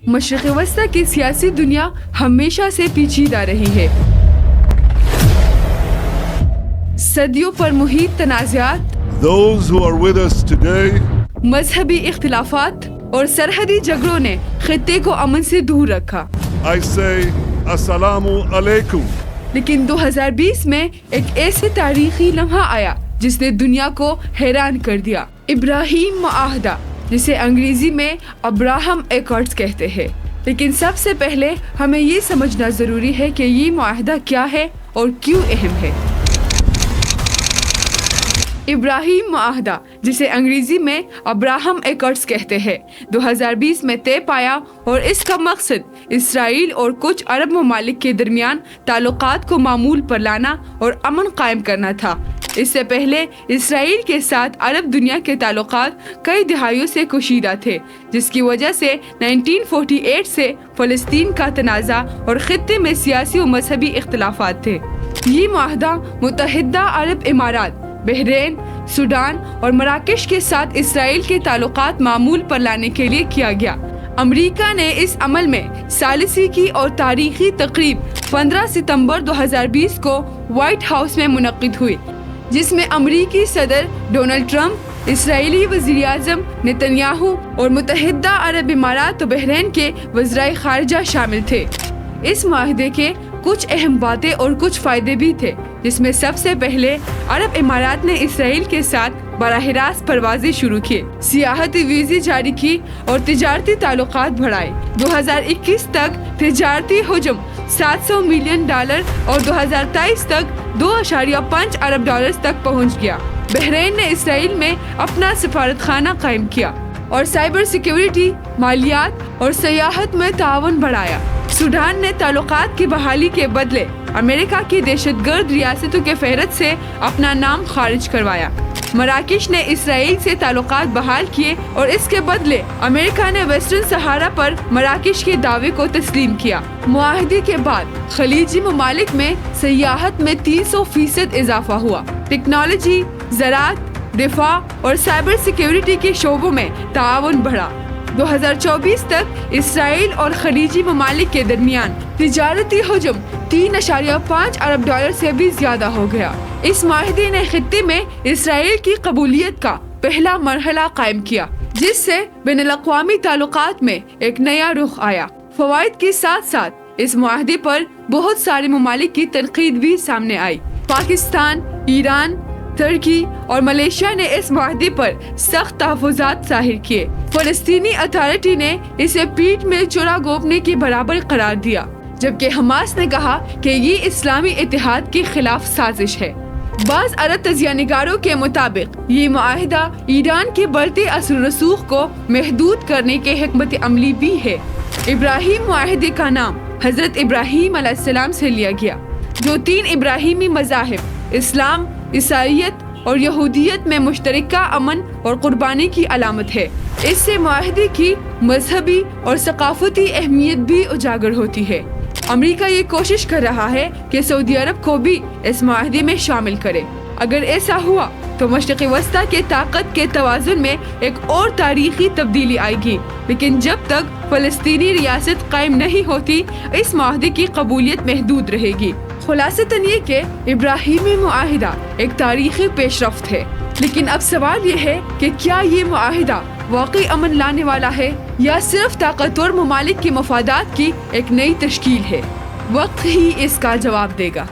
مشرق وسطی کی سیاسی دنیا ہمیشہ سے پیچیدہ رہی ہے۔ صدیوں پر محیط تنازعات، Those who are with us today مذہبی اختلافات اور سرحدی جھگڑوں نے خطے کو امن سے دور رکھا۔ I say Assalamu alaikum. لیکن 2020 میں ایک ایسے تاریخی لمحہ آیا جس نے دنیا کو حیران کر دیا۔ ابراہیم معاہدہ، جسے انگریزی میں ابراہم ایکارڈز کہتے ہیں۔ لیکن سب سے پہلے ہمیں یہ سمجھنا ضروری ہے کہ یہ معاہدہ کیا ہے اور کیوں اہم ہے۔ ابراہیم معاہدہ، جسے انگریزی میں ابراہم ایکارڈز کہتے ہیں، 2020 میں طے پایا اور اس کا مقصد اسرائیل اور کچھ عرب ممالک کے درمیان تعلقات کو معمول پر لانا اور امن قائم کرنا تھا۔ اس سے پہلے اسرائیل کے ساتھ عرب دنیا کے تعلقات کئی دہائیوں سے کشیدہ تھے، جس کی وجہ سے 1948 سے فلسطین کا تنازع اور خطے میں سیاسی و مذہبی اختلافات تھے۔ یہ معاہدہ متحدہ عرب امارات، بحرین، سوڈان اور مراکش کے ساتھ اسرائیل کے تعلقات معمول پر لانے کے لیے کیا گیا۔ امریکہ نے اس عمل میں ثالثی کی اور تاریخی تقریب 15 ستمبر 2020 کو وائٹ ہاؤس میں منعقد ہوئی، جس میں امریکی صدر ڈونلڈ ٹرمپ، اسرائیلی وزیر اعظم نیتن یاہو اور متحدہ عرب امارات و بحرین کے وزرائے خارجہ شامل تھے۔ اس معاہدے کے کچھ اہم باتیں اور کچھ فائدے بھی تھے، جس میں سب سے پہلے عرب امارات نے اسرائیل کے ساتھ براہ راست پروازیں شروع کی، سیاحتی ویزے جاری کی اور تجارتی تعلقات بڑھائے۔ 2021 تک تجارتی حجم $700 ملین اور 2023 تک $2.5 ارب تک پہنچ گیا۔ بحرین نے اسرائیل میں اپنا سفارت خانہ قائم کیا اور سائبر سیکیورٹی، مالیات اور سیاحت میں تعاون بڑھایا۔ سوڈان نے تعلقات کی بحالی کے بدلے امریکہ کی دہشت گرد ریاستوں کے فہرست سے اپنا نام خارج کروایا۔ مراکش نے اسرائیل سے تعلقات بحال کیے اور اس کے بدلے امریکہ نے ویسٹرن صحارا پر مراکش کے دعوے کو تسلیم کیا۔ معاہدے کے بعد خلیجی ممالک میں سیاحت میں 300% اضافہ ہوا۔ ٹیکنالوجی، زراعت، دفاع اور سائبر سیکیورٹی کے شعبوں میں تعاون بڑھا۔ 2024 تک اسرائیل اور خلیجی ممالک کے درمیان تجارتی حجم $3.5 ارب سے بھی زیادہ ہو گیا۔ اس معاہدے نے خطے میں اسرائیل کی قبولیت کا پہلا مرحلہ قائم کیا، جس سے بین الاقوامی تعلقات میں ایک نیا رخ آیا۔ فوائد کے ساتھ ساتھ اس معاہدے پر بہت سارے ممالک کی تنقید بھی سامنے آئی۔ پاکستان، ایران، ترکی اور ملیشیا نے اس معاہدے پر سخت تحفظات ظاہر کیے۔ فلسطینی اتھارٹی نے اسے پیٹھ میں چرا گھونپنے کے برابر قرار دیا، جبکہ حماس نے کہا کہ یہ اسلامی اتحاد کے خلاف سازش ہے۔ بعض عرب تجزیہ نگاروں کے مطابق یہ معاہدہ ایران کے بڑھتے اثر و رسوخ کو محدود کرنے کے حکمت عملی بھی ہے۔ ابراہیم معاہدے کا نام حضرت ابراہیم علیہ السلام سے لیا گیا، جو 3 ابراہیمی مذاہب اسلام، عیسائیت اور یہودیت میں مشترکہ امن اور قربانی کی علامت ہے۔ اس سے معاہدے کی مذہبی اور ثقافتی اہمیت بھی اجاگر ہوتی ہے۔ امریکہ یہ کوشش کر رہا ہے کہ سعودی عرب کو بھی اس معاہدے میں شامل کرے۔ اگر ایسا ہوا تو مشرق وسطی کے طاقت کے توازن میں ایک اور تاریخی تبدیلی آئے گی، لیکن جب تک فلسطینی ریاست قائم نہیں ہوتی، اس معاہدے کی قبولیت محدود رہے گی۔ خلاصتاً یہ کہ ابراہیمی معاہدہ ایک تاریخی پیش رفت ہے، لیکن اب سوال یہ ہے کہ کیا یہ معاہدہ واقعی امن لانے والا ہے یا صرف طاقتور ممالک کے مفادات کی ایک نئی تشکیل ہے؟ وقت ہی اس کا جواب دے گا۔